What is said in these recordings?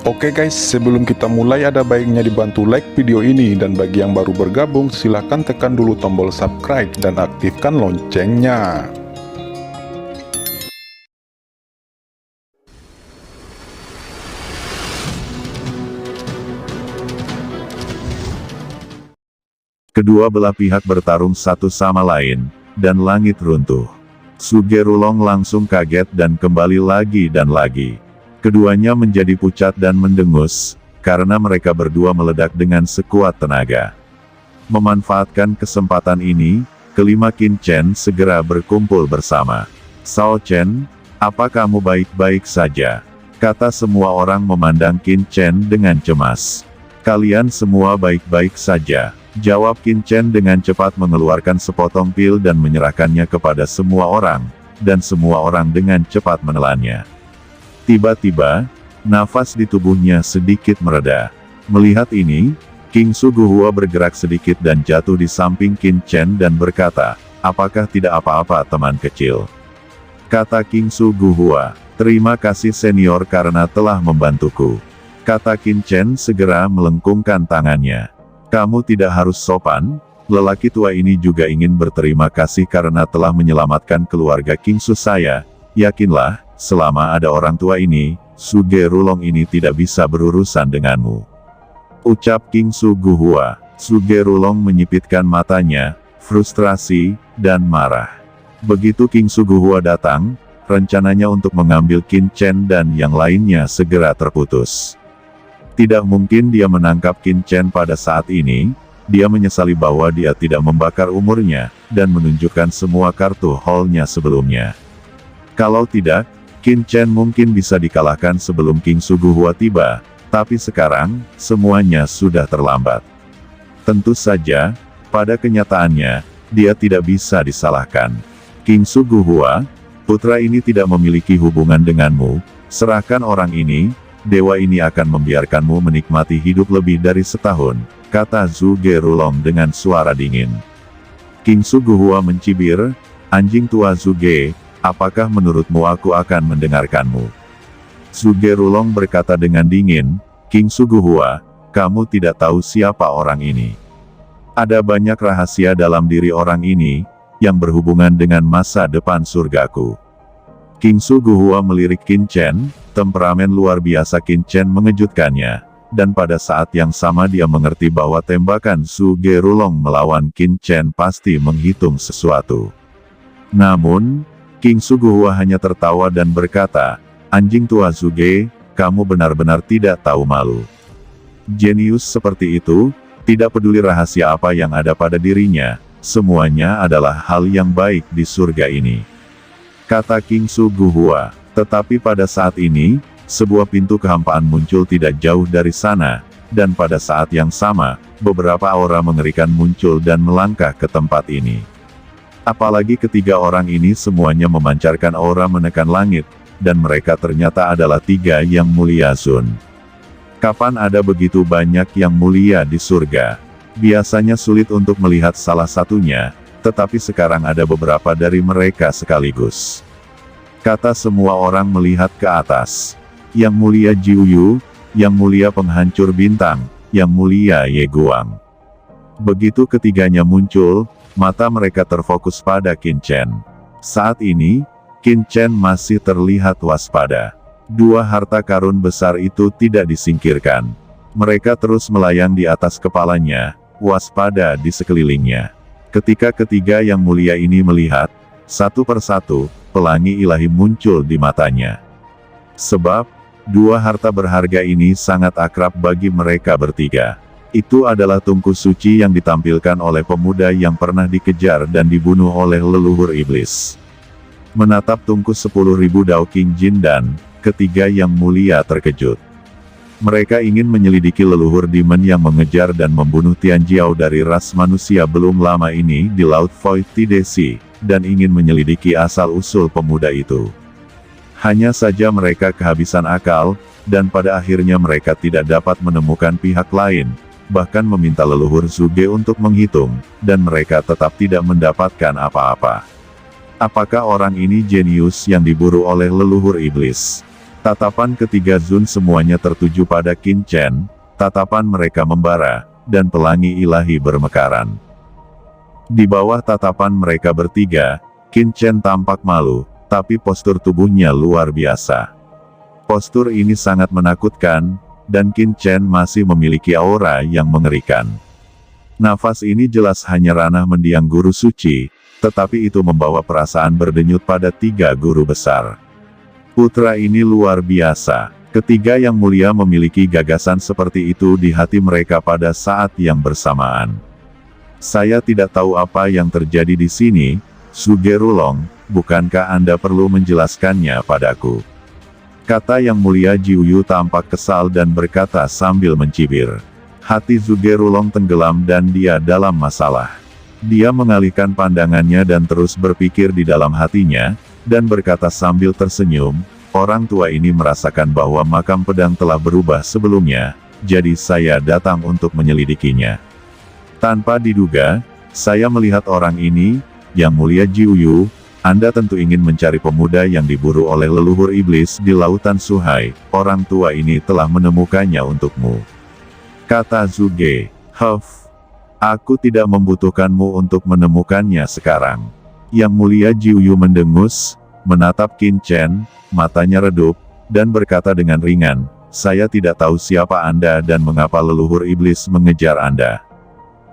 Oke guys, sebelum kita mulai ada baiknya dibantu like video ini, dan bagi yang baru bergabung silahkan tekan dulu tombol subscribe dan aktifkan loncengnya. Kedua belah pihak bertarung satu sama lain, dan langit runtuh. Sugerulong langsung kaget dan kembali lagi dan lagi. Keduanya menjadi pucat dan mendengus, karena mereka berdua meledak dengan sekuat tenaga. Memanfaatkan kesempatan ini, kelima Qin Chen segera berkumpul bersama. "Sao Chen, apa kamu baik-baik saja?" kata semua orang memandang Qin Chen dengan cemas. "Kalian semua baik-baik saja," jawab Qin Chen dengan cepat mengeluarkan sepotong pil dan menyerahkannya kepada semua orang, dan semua orang dengan cepat menelannya. Tiba-tiba, nafas di tubuhnya sedikit mereda. Melihat ini, King Su Guhua bergerak sedikit dan jatuh di samping Qin Chen dan berkata, "Apakah tidak apa-apa teman kecil?" Kata King Su Guhua, "Terima kasih senior karena telah membantuku." Kata Qin Chen segera melengkungkan tangannya. "Kamu tidak harus sopan, lelaki tua ini juga ingin berterima kasih karena telah menyelamatkan keluarga King Su saya. Yakinlah, selama ada orang tua ini, Sugerulong ini tidak bisa berurusan denganmu," ucap King Su Guhua. Sugerulong menyipitkan matanya, frustrasi, dan marah. Begitu King Su Guhua datang, rencananya untuk mengambil Qin Chen dan yang lainnya segera terputus. Tidak mungkin dia menangkap Qin Chen pada saat ini. Dia menyesali bahwa dia tidak membakar umurnya, dan menunjukkan semua kartu haulnya sebelumnya. Kalau tidak, Qin Chen mungkin bisa dikalahkan sebelum King Su Guhua tiba, tapi sekarang, semuanya sudah terlambat. Tentu saja, pada kenyataannya, dia tidak bisa disalahkan. "King Su Guhua, putra ini tidak memiliki hubungan denganmu, serahkan orang ini, dewa ini akan membiarkanmu menikmati hidup lebih dari setahun," kata Sugerulong dengan suara dingin. King Su Guhua mencibir, "Anjing tua Suge, apakah menurutmu aku akan mendengarkanmu?" Sugerulong berkata dengan dingin, "King Su Guhua, kamu tidak tahu siapa orang ini. Ada banyak rahasia dalam diri orang ini, yang berhubungan dengan masa depan surgaku." King Su Guhua melirik Qin Chen, temperamen luar biasa Qin Chen mengejutkannya, dan pada saat yang sama dia mengerti bahwa tembakan Sugerulong melawan Qin Chen pasti menghitung sesuatu. Namun, King Su Guhua hanya tertawa dan berkata, "Anjing tua Suge, kamu benar-benar tidak tahu malu. Jenius seperti itu, tidak peduli rahasia apa yang ada pada dirinya, semuanya adalah hal yang baik di surga ini," kata King Su Guhua. Tetapi pada saat ini, sebuah pintu kehampaan muncul tidak jauh dari sana, dan pada saat yang sama, beberapa aura mengerikan muncul dan melangkah ke tempat ini. Apalagi ketiga orang ini semuanya memancarkan aura menekan langit, dan mereka ternyata adalah tiga yang mulia Sun. Kapan ada begitu banyak yang mulia di surga? Biasanya sulit untuk melihat salah satunya, tetapi sekarang ada beberapa dari mereka sekaligus. Kata semua orang melihat ke atas. Yang mulia Jiuyu, yang mulia penghancur bintang, yang mulia Ye Guang. Begitu ketiganya muncul, mata mereka terfokus pada Qin Chen. Saat ini, Qin Chen masih terlihat waspada. Dua harta karun besar itu tidak disingkirkan. Mereka terus melayang di atas kepalanya, waspada di sekelilingnya. Ketika ketiga yang mulia ini melihat, satu persatu, pelangi ilahi muncul di matanya. Sebab, dua harta berharga ini sangat akrab bagi mereka bertiga. Itu adalah tungku suci yang ditampilkan oleh pemuda yang pernah dikejar dan dibunuh oleh leluhur iblis. Menatap tungku 10.000 Dao King Jin dan ketiga yang mulia terkejut. Mereka ingin menyelidiki leluhur Demon yang mengejar dan membunuh Tianjiao dari ras manusia belum lama ini di Laut Void Tidesi, dan ingin menyelidiki asal-usul pemuda itu. Hanya saja mereka kehabisan akal, dan pada akhirnya mereka tidak dapat menemukan pihak lain, bahkan meminta leluhur Suge untuk menghitung, dan mereka tetap tidak mendapatkan apa-apa. Apakah orang ini jenius yang diburu oleh leluhur iblis? Tatapan ketiga Zun semuanya tertuju pada Qin Chen, tatapan mereka membara, dan pelangi ilahi bermekaran. Di bawah tatapan mereka bertiga, Qin Chen tampak malu, tapi postur tubuhnya luar biasa. Postur ini sangat menakutkan, dan Qin Chen masih memiliki aura yang mengerikan. Nafas ini jelas hanya ranah mendiang guru suci, tetapi itu membawa perasaan berdenyut pada tiga guru besar. Putra ini luar biasa. Ketiga yang mulia memiliki gagasan seperti itu di hati mereka pada saat yang bersamaan. Saya tidak tahu apa yang terjadi di sini, Sugerulong, bukankah Anda perlu menjelaskannya padaku? Kata yang mulia Jiuyu tampak kesal dan berkata sambil mencibir. Hati Sugerulong tenggelam dan dia dalam masalah. Dia mengalihkan pandangannya dan terus berpikir di dalam hatinya, dan berkata sambil tersenyum, orang tua ini merasakan bahwa makam pedang telah berubah sebelumnya, jadi saya datang untuk menyelidikinya. Tanpa diduga, saya melihat orang ini, Yang Mulia Jiuyu, Anda tentu ingin mencari pemuda yang diburu oleh leluhur iblis di lautan Suhai, orang tua ini telah menemukannya untukmu. Kata Zuge, aku tidak membutuhkanmu untuk menemukannya sekarang. Yang Mulia Jiuyu mendengus, menatap Qin Chen, matanya redup, dan berkata dengan ringan, saya tidak tahu siapa Anda dan mengapa leluhur iblis mengejar Anda.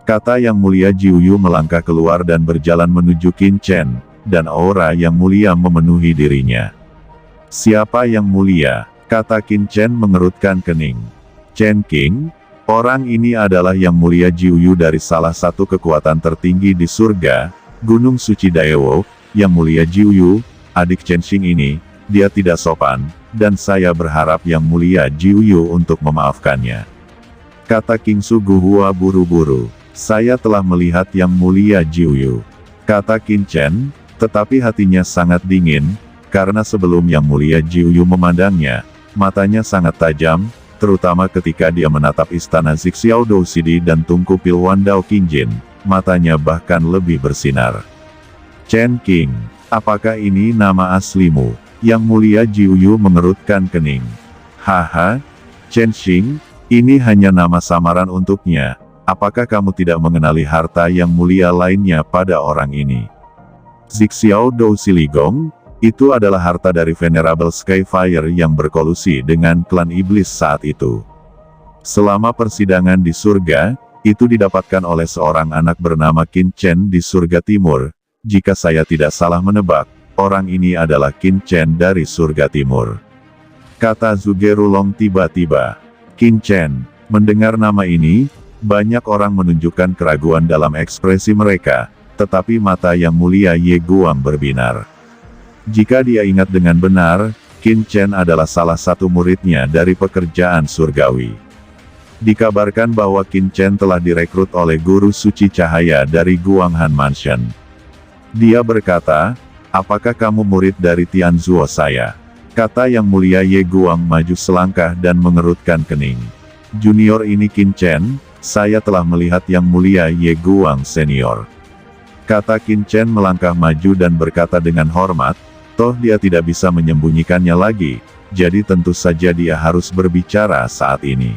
Kata Yang Mulia Jiuyu melangkah keluar dan berjalan menuju Qin Chen, dan aura Yang Mulia memenuhi dirinya. Siapa Yang Mulia? Kata Qin Chen mengerutkan kening. Chen King? Orang ini adalah Yang Mulia Jiuyu dari salah satu kekuatan tertinggi di surga, Gunung Suci Daewo. Yang Mulia Jiuyu, adik Chen Xing ini, dia tidak sopan, dan saya berharap Yang Mulia Jiuyu untuk memaafkannya. Kata King Su Guhua buru-buru, saya telah melihat Yang Mulia Jiuyu. Kata Qin Chen, tetapi hatinya sangat dingin, karena sebelum Yang Mulia Jiuyu memandangnya, matanya sangat tajam, terutama ketika dia menatap istana Zixiao Dousidi dan Tungku Pilwan Dao Qingjin, matanya bahkan lebih bersinar. Chen King, apakah ini nama aslimu? Yang Mulia Jiuyu mengerutkan kening. Haha, Chen Xing, ini hanya nama samaran untuknya. Apakah kamu tidak mengenali harta yang mulia lainnya pada orang ini? Zixiao Dousiligong, itu adalah harta dari Venerable Skyfire yang berkolusi dengan klan iblis saat itu. Selama persidangan di surga, itu didapatkan oleh seorang anak bernama Qin Chen di surga timur. Jika saya tidak salah menebak, orang ini adalah Qin Chen dari surga timur. Kata Zugerulong tiba-tiba. Qin Chen, mendengar nama ini, banyak orang menunjukkan keraguan dalam ekspresi mereka, tetapi mata Yang Mulia Ye Guang berbinar. Jika dia ingat dengan benar, Qin Chen adalah salah satu muridnya dari pekerjaan surgawi. Dikabarkan bahwa Qin Chen telah direkrut oleh guru suci cahaya dari Guanghan Mansion. Dia berkata, apakah kamu murid dari Tianzuo saya? Kata Yang Mulia Ye Guang maju selangkah dan mengerutkan kening. Junior ini Qin Chen, saya telah melihat Yang Mulia Ye Guang senior. Kata Qin Chen melangkah maju dan berkata dengan hormat, toh dia tidak bisa menyembunyikannya lagi, jadi tentu saja dia harus berbicara saat ini.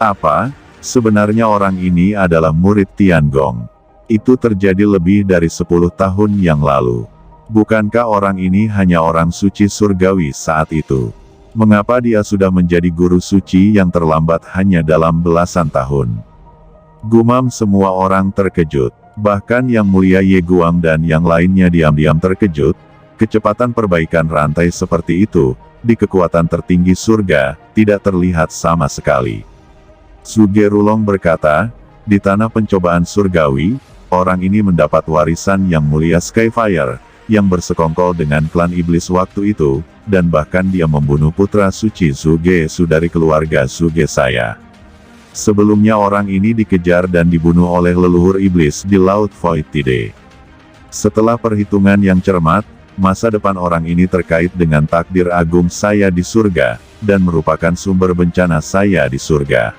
Apa? Sebenarnya orang ini adalah murid Tiangong. Itu terjadi lebih dari 10 tahun yang lalu. Bukankah orang ini hanya orang suci surgawi saat itu? Mengapa dia sudah menjadi guru suci yang terlambat hanya dalam belasan tahun? Gumam semua orang terkejut. Bahkan Yang Mulia Ye Guang dan yang lainnya diam-diam terkejut. Kecepatan perbaikan rantai seperti itu, di kekuatan tertinggi surga, tidak terlihat sama sekali. Sugerulong berkata, di tanah pencobaan surgawi, orang ini mendapat warisan Yang Mulia Skyfire, yang bersekongkol dengan klan iblis waktu itu, dan bahkan dia membunuh putra suci Zuge Su dari keluarga Zuge saya. Sebelumnya orang ini dikejar dan dibunuh oleh leluhur iblis di Laut Void Tide. Setelah perhitungan yang cermat, masa depan orang ini terkait dengan takdir agung saya di surga, dan merupakan sumber bencana saya di surga.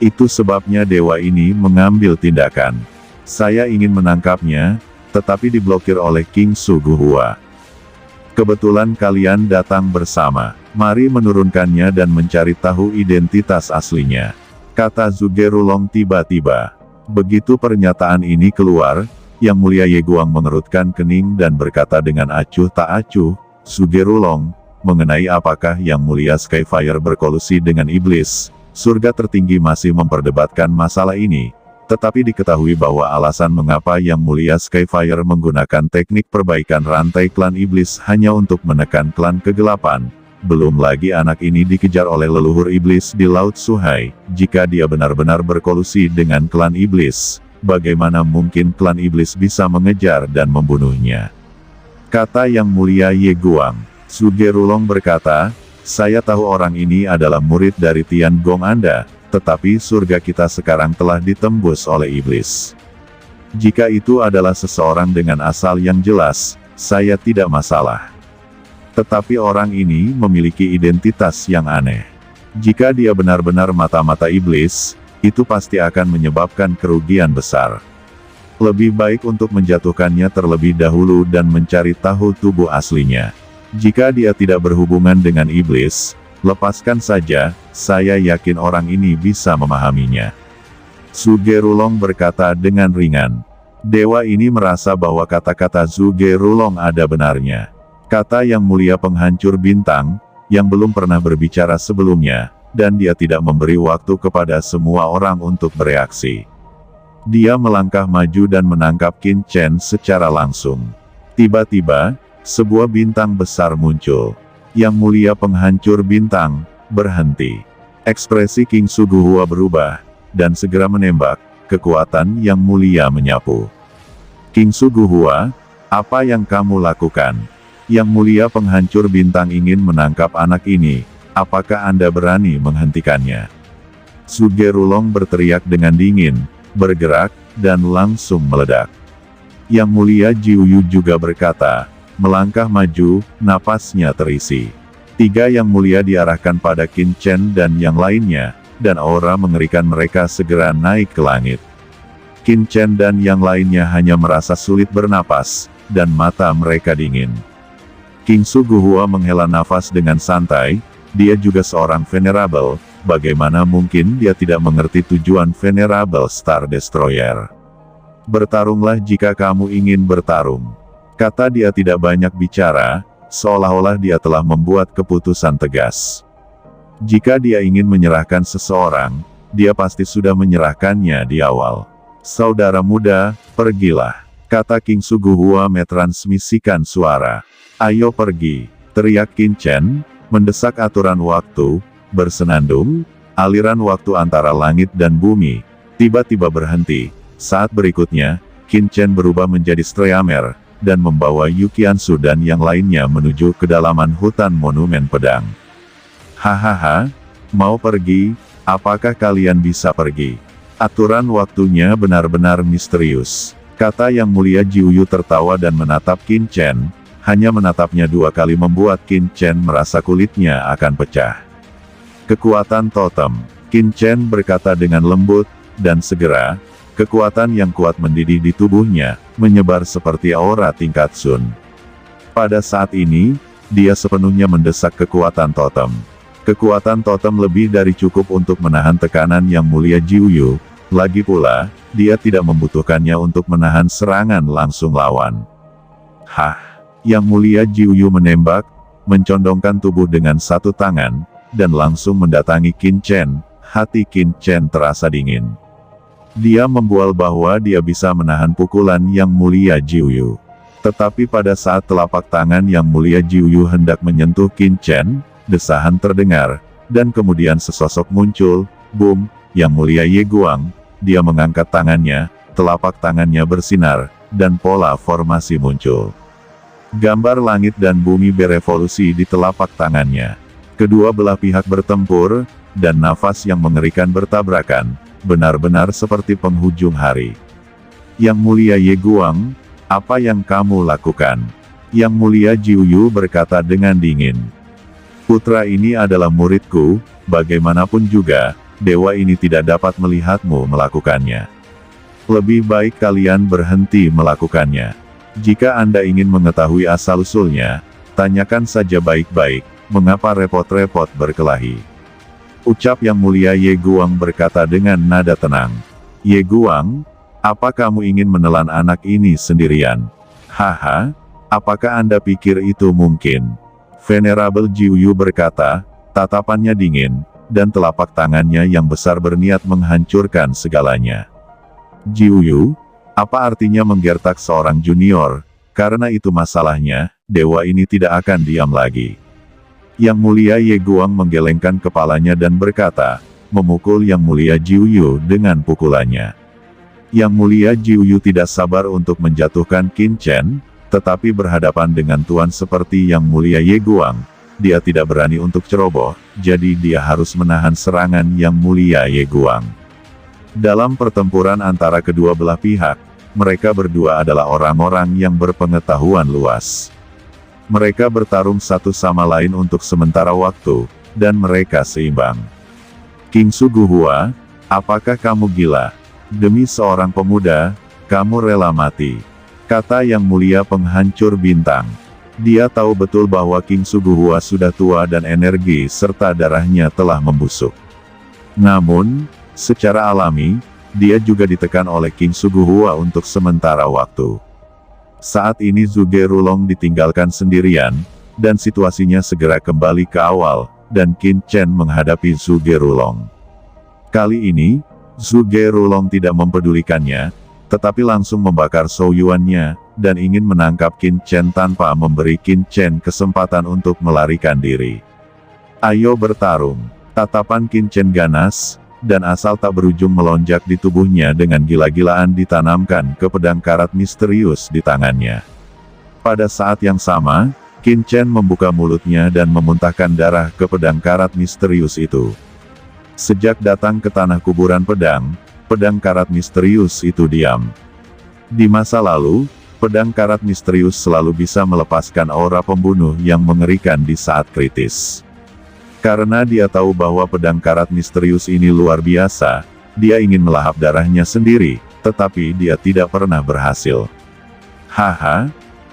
Itu sebabnya dewa ini mengambil tindakan. Saya ingin menangkapnya, tetapi diblokir oleh King Su Guhua. Kebetulan kalian datang bersama. Mari menurunkannya dan mencari tahu identitas aslinya, kata Zhuge-Rulong tiba-tiba. Begitu pernyataan ini keluar, Yang Mulia Ye Guang mengerutkan kening dan berkata dengan acuh tak acuh, Zhuge-Rulong, mengenai apakah Yang Mulia Skyfire berkolusi dengan iblis, surga tertinggi masih memperdebatkan masalah ini, tetapi diketahui bahwa alasan mengapa Yang Mulia Skyfire menggunakan teknik perbaikan rantai klan iblis hanya untuk menekan klan kegelapan. Belum lagi anak ini dikejar oleh leluhur iblis di Laut Suhai. Jika dia benar-benar berkolusi dengan klan iblis, bagaimana mungkin klan iblis bisa mengejar dan membunuhnya? Kata Yang Mulia Ye Guang. Zhuge-Rulong berkata, saya tahu orang ini adalah murid dari Tian Gong Anda, tetapi surga kita sekarang telah ditembus oleh iblis. Jika itu adalah seseorang dengan asal yang jelas, saya tidak masalah. Tetapi orang ini memiliki identitas yang aneh. Jika dia benar-benar mata-mata iblis, itu pasti akan menyebabkan kerugian besar. Lebih baik untuk menjatuhkannya terlebih dahulu dan mencari tahu tubuh aslinya. Jika dia tidak berhubungan dengan iblis, lepaskan saja, saya yakin orang ini bisa memahaminya. Zhuge-Rulong berkata dengan ringan. Dewa ini merasa bahwa kata-kata Zhuge-Rulong ada benarnya. Kata Yang Mulia Penghancur Bintang, yang belum pernah berbicara sebelumnya, dan dia tidak memberi waktu kepada semua orang untuk bereaksi. Dia melangkah maju dan menangkap Qin Chen secara langsung. Tiba-tiba, sebuah bintang besar muncul. Yang Mulia Penghancur Bintang, berhenti. Ekspresi King Suguhua berubah, dan segera menembak. Kekuatan Yang Mulia menyapu. King Suguhua, apa yang kamu lakukan? Yang Mulia Penghancur Bintang ingin menangkap anak ini, apakah Anda berani menghentikannya? Zhuge-Rulong berteriak dengan dingin, bergerak, dan langsung meledak. Yang Mulia Jiuyu juga berkata, melangkah maju, napasnya terisi. 3 Yang Mulia diarahkan pada Qin Chen dan yang lainnya, dan aura mengerikan mereka segera naik ke langit. Qin Chen dan yang lainnya hanya merasa sulit bernapas, dan mata mereka dingin. King Suguhua menghela nafas dengan santai, dia juga seorang Venerable, bagaimana mungkin dia tidak mengerti tujuan Venerable Star Destroyer. Bertarunglah jika kamu ingin bertarung. Kata dia tidak banyak bicara, seolah-olah dia telah membuat keputusan tegas. Jika dia ingin menyerahkan seseorang, dia pasti sudah menyerahkannya di awal. Saudara muda, pergilah. Kata King Suguhua metransmisikan suara. Ayo pergi, teriak Qin Chen, mendesak aturan waktu, bersenandung, aliran waktu antara langit dan bumi, tiba-tiba berhenti. Saat berikutnya, Qin Chen berubah menjadi Streamer, dan membawa Yu Qiansu dan yang lainnya menuju kedalaman hutan monumen pedang. Hahaha, mau pergi, apakah kalian bisa pergi? Aturan waktunya benar-benar misterius. Kata Yang Mulia Jiuyu tertawa dan menatap Qin Chen. Hanya menatapnya 2 kali membuat Qin Chen merasa kulitnya akan pecah. Kekuatan totem. Qin Chen berkata dengan lembut, dan segera, kekuatan yang kuat mendidih di tubuhnya, menyebar seperti aura tingkat Sun. Pada saat ini, dia sepenuhnya mendesak kekuatan totem. Kekuatan totem lebih dari cukup untuk menahan tekanan Yang Mulia Jiuyu, lagi pula, dia tidak membutuhkannya untuk menahan serangan langsung lawan. Hah! Yang Mulia Jiuyu menembak, mencondongkan tubuh dengan satu tangan, dan langsung mendatangi Qin Chen. Hati Qin Chen terasa dingin. Dia membual bahwa dia bisa menahan pukulan Yang Mulia Jiuyu. Tetapi pada saat telapak tangan Yang Mulia Jiuyu hendak menyentuh Qin Chen, desahan terdengar, dan kemudian sesosok muncul, boom, Yang Mulia Ye Guang. Dia mengangkat tangannya, telapak tangannya bersinar, dan pola formasi muncul. Gambar langit dan bumi berevolusi di telapak tangannya. Kedua belah pihak bertempur, dan nafas yang mengerikan bertabrakan, benar-benar seperti penghujung hari. Yang Mulia Ye Guang, apa yang kamu lakukan? Yang Mulia Jiuyu berkata dengan dingin. Putra ini adalah muridku, bagaimanapun juga, dewa ini tidak dapat melihatmu melakukannya. Lebih baik kalian berhenti melakukannya. Jika Anda ingin mengetahui asal-usulnya, tanyakan saja baik-baik, mengapa repot-repot berkelahi? Ucap Yang Mulia Ye Guang berkata dengan nada tenang. Ye Guang, apa kamu ingin menelan anak ini sendirian? Haha, apakah Anda pikir itu mungkin? Venerable Jiuyu berkata, tatapannya dingin, dan telapak tangannya yang besar berniat menghancurkan segalanya. Jiuyu, apa artinya menggertak seorang junior? Karena itu masalahnya, dewa ini tidak akan diam lagi. Yang Mulia Ye Guang menggelengkan kepalanya dan berkata, memukul Yang Mulia Jiuyu dengan pukulannya. Yang Mulia Jiuyu tidak sabar untuk menjatuhkan Qin Chen, tetapi berhadapan dengan tuan seperti Yang Mulia Ye Guang, dia tidak berani untuk ceroboh, jadi dia harus menahan serangan Yang Mulia Ye Guang. Dalam pertempuran antara kedua belah pihak, mereka berdua adalah orang-orang yang berpengetahuan luas. Mereka bertarung satu sama lain untuk sementara waktu, dan mereka seimbang. King Suguhua, apakah kamu gila? Demi seorang pemuda, kamu rela mati. Kata Yang Mulia Penghancur Bintang. Dia tahu betul bahwa King Suguhua sudah tua dan energi serta darahnya telah membusuk. Namun, secara alami, dia juga ditekan oleh King Suguhua untuk sementara waktu. Saat ini Zhuge Rulong ditinggalkan sendirian, dan situasinya segera kembali ke awal, dan Qin Chen menghadapi Zhuge Rulong. Kali ini, Zhuge Rulong tidak mempedulikannya, tetapi langsung membakar Zhou Yuan-nya, dan ingin menangkap Qin Chen tanpa memberi Qin Chen kesempatan untuk melarikan diri. Ayo bertarung. Tatapan Qin Chen ganas, dan asal tak berujung melonjak di tubuhnya dengan gila-gilaan ditanamkan ke pedang karat misterius di tangannya. Pada saat yang sama, Qin Chen membuka mulutnya dan memuntahkan darah ke pedang karat misterius itu. Sejak datang ke tanah kuburan pedang, pedang karat misterius itu diam. Di masa lalu, pedang karat misterius selalu bisa melepaskan aura pembunuh yang mengerikan di saat kritis. Karena dia tahu bahwa pedang karat misterius ini luar biasa, dia ingin melahap darahnya sendiri, tetapi dia tidak pernah berhasil. Haha,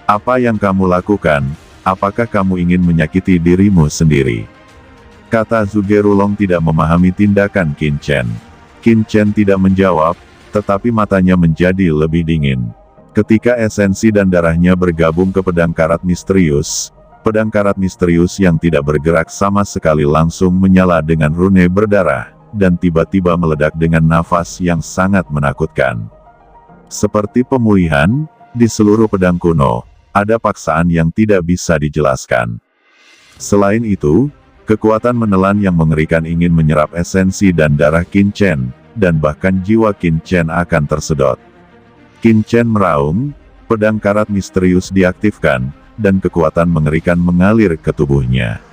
apa yang kamu lakukan? Apakah kamu ingin menyakiti dirimu sendiri? Kata Zhuge Rulong tidak memahami tindakan Qin Chen. Qin Chen tidak menjawab, tetapi matanya menjadi lebih dingin. Ketika esensi dan darahnya bergabung ke pedang karat misterius, pedang karat misterius yang tidak bergerak sama sekali langsung menyala dengan rune berdarah, dan tiba-tiba meledak dengan nafas yang sangat menakutkan. Seperti pemulihan, di seluruh pedang kuno, ada paksaan yang tidak bisa dijelaskan. Selain itu, kekuatan menelan yang mengerikan ingin menyerap esensi dan darah Qin Chen, dan bahkan jiwa Qin Chen akan tersedot. Qin Chen meraung, pedang karat misterius diaktifkan, dan kekuatan mengerikan mengalir ke tubuhnya.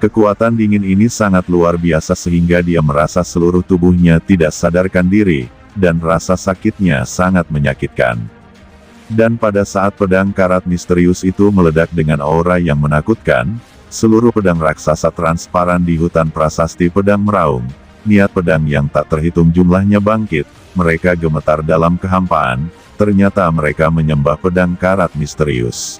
Kekuatan dingin ini sangat luar biasa sehingga dia merasa seluruh tubuhnya tidak sadarkan diri, dan rasa sakitnya sangat menyakitkan. Dan pada saat pedang karat misterius itu meledak dengan aura yang menakutkan, seluruh pedang raksasa transparan di hutan prasasti pedang meraung, niat pedang yang tak terhitung jumlahnya bangkit, mereka gemetar dalam kehampaan, ternyata mereka menyembah pedang karat misterius.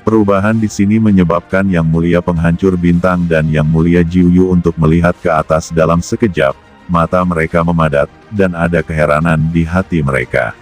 Perubahan di sini menyebabkan Yang Mulia Penghancur Bintang dan Yang Mulia Jiuyu untuk melihat ke atas dalam sekejap, mata mereka memadat, dan ada keheranan di hati mereka.